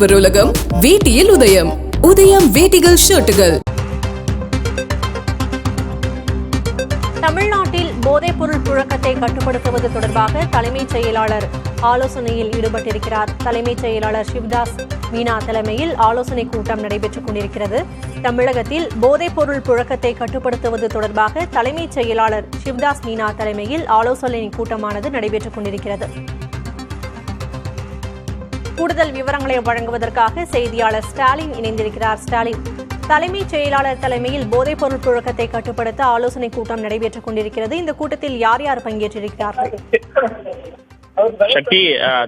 ஆடவர் உலகம் வேட்டியில் உதயம். உதயம் வேட்டிகள் ஷர்ட்டுகள். தமிழ்நாட்டில் போதைப்பொருள் புழக்கத்தை கட்டுப்படுத்துவது தொடர்பாக தலைமைச் செயலாளர் ஆலோசனையில் ஈடுபட்டிருக்கிறார். தலைமைச் செயலாளர் சிவ்தாஸ் மீனா தலைமையில் ஆலோசனை கூட்டம் நடைபெற்றுக் கொண்டிருக்கிறது. தமிழகத்தில் போதைப்பொருள் புழக்கத்தை கட்டுப்படுத்துவது தொடர்பாக தலைமைச் செயலாளர் சிவ்தாஸ் மீனா தலைமையில் ஆலோசனை கூட்டமானது நடைபெற்றுக் கொண்டிருக்கிறது. கூடுதல் விவரங்களை வழங்குவதற்காக செய்தியாளர் ஸ்டாலின் இணைந்திருக்கிறார். ஸ்டாலின், தலைமைச் செயலாளர் தலைமையில் போதைப்பொருள் புழக்கத்தை கட்டுப்படுத்த ஆலோசனை கூட்டம் நடைபெற்றுக் கொண்டிருக்கிறது. இந்த கூட்டத்தில் யார் யார் பங்கேற்றிருக்கிறார்கள்? சக்தி,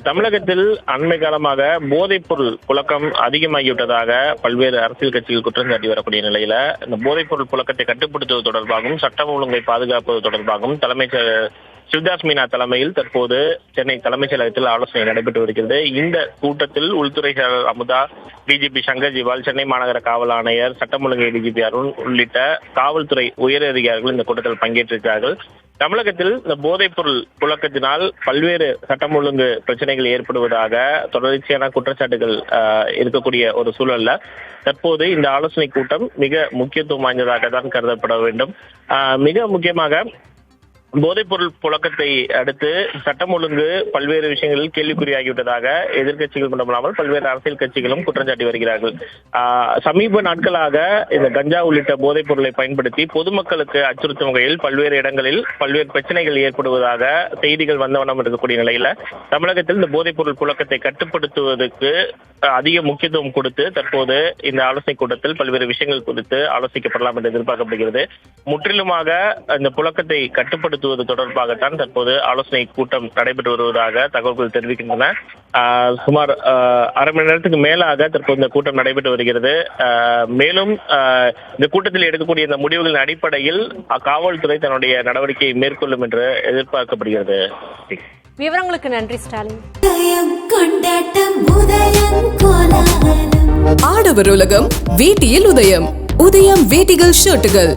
தமிழகத்தில் அண்மை காலமாக போதைப் பொருள் புழக்கம் அதிகமாகிவிட்டதாக பல்வேறு அரசியல் கட்சிகள் குற்றம் சாட்டி வரக்கூடிய நிலையில இந்த போதைப் பொருள் புழக்கத்தை கட்டுப்படுத்துவது தொடர்பாகவும் சட்டம் ஒழுங்கை பாதுகாப்பது தொடர்பாகவும் தலைமைச் சிவ்தாஸ் மீனா தலைமையில் தற்போது சென்னை தலைமைச் செயலகத்தில் ஆலோசனை நடைபெற்று வருகிறது. இந்த கூட்டத்தில் உள்துறை செயலர் அமுதா, டிஜிபி சங்கர் ஜிவால், சென்னை மாநகர காவல் ஆணையர், சட்டம் ஒழுங்கை டிஜிபி அருண் உள்ளிட்ட காவல்துறை உயர் அதிகாரிகள் இந்த கூட்டத்தில் பங்கேற்றிருக்கிறார்கள். தமிழகத்தில் இந்த போதைப் பொருள் புழக்கத்தினால் பல்வேறு சட்டம் ஒழுங்கு பிரச்சனைகள் ஏற்படுவதாக தொடர்ச்சியான குற்றச்சாட்டுகள் இருக்கக்கூடிய ஒரு சூழல்ல தற்போது இந்த ஆலோசனை கூட்டம் மிக முக்கியத்துவம் வாய்ந்ததாக தான் கருதப்பட வேண்டும். மிக முக்கியமாக போதைப் பொருள் புழக்கத்தை அடுத்து சட்டம் ஒழுங்கு பல்வேறு விஷயங்களில் கேள்விக்குறியாகிவிட்டதாக எதிர்கட்சிகள் மட்டுமல்லாமல் பல்வேறு அரசியல் கட்சிகளும் குற்றம் சாட்டி வருகிறார்கள். சமீப நாட்களாக இந்த கஞ்சா உள்ளிட்ட போதைப் பொருளை பயன்படுத்தி பொதுமக்களுக்கு அச்சுறுத்தும் வகையில் பல்வேறு இடங்களில் பல்வேறு பிரச்சனைகள் ஏற்படுவதாக செய்திகள் வந்தவண்ணம் இருக்கக்கூடிய நிலையில தமிழகத்தில் இந்த போதைப் பொருள் புழக்கத்தை கட்டுப்படுத்துவதற்கு அதிக முக்கியத்துவம் கொடுத்து தற்போது இந்த ஆலோசனை கூட்டத்தில் பல்வேறு விஷயங்கள் குறித்து ஆலோசிக்கப்படலாம் என்று எதிர்பார்க்கப்படுகிறது. முற்றிலுமாக இந்த புழக்கத்தை கட்டுப்படுத்துவது தொடர்பாகத்தான் தற்போது ஆலோசனை கூட்டம் நடைபெற்று வருவதாக தகவல்கள் தெரிவிக்கின்றன. சுமார் அரை மணி நேரத்துக்கு மேலாக தற்போது இந்த கூட்டம் நடைபெற்று வருகிறது. மேலும் இந்த கூட்டத்தில் எடுக்கக்கூடிய இந்த முடிவுகளின் அடிப்படையில் காவல்துறை தன்னுடைய நடவடிக்கையை மேற்கொள்ளும் என்று எதிர்பார்க்கப்படுகிறது. விவரங்களுக்கு நன்றி ஸ்டாலின். ஆடவர் உலகம் வேட்டியில் உதயம். உதயம் வேட்டிகள் ஷர்ட்டுகள்.